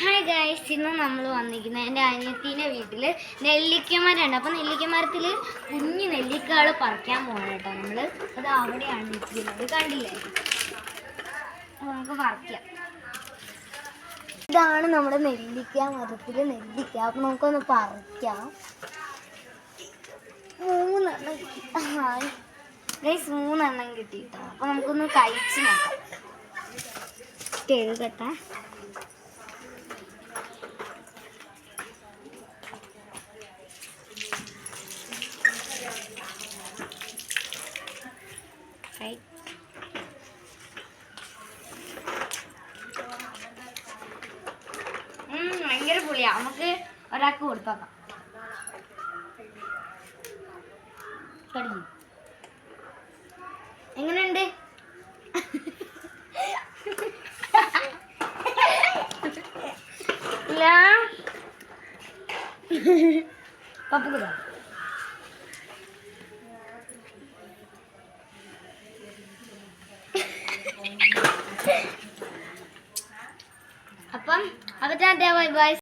Hi guys, ഇന്ന് നമ്മൾ വന്നിരിക്കുന്നത് എൻ്റെ അനിയത്തിൻ്റെ വീട്ടിൽ നെല്ലിക്കമരമുണ്ട്. അപ്പോൾ നെല്ലിക്കമരത്തിൽ കുഞ്ഞു നെല്ലിക്കകൾ പറിക്കാൻ പോകണം കേട്ടോ. നമ്മൾ അത് അവിടെയാണ് നിൽക്കുന്നത്, കണ്ടില്ലേ? അപ്പോൾ നമുക്ക് പറിക്കാം. ഇതാണ് നമ്മുടെ നെല്ലിക്ക മരത്തിൽ നെല്ലിക്ക. അപ്പോൾ നമുക്കൊന്ന് പറിക്കാം. 3 എണ്ണം കിട്ടി. ഗൈസ് 3 എണ്ണം കിട്ടിയിട്ടോ. അപ്പോൾ നമുക്കൊന്ന് കഴിച്ച് നോക്കാം. എഴുതട്ടെ. ഭയങ്കര പുളിയാ. നമുക്ക് ഒരാൾക്ക് കൊടുത്തോക്കാം. എങ്ങനെയുണ്ട്? ഇല്ല പപ്പുക. അപ്പം ബൈ ബൈ.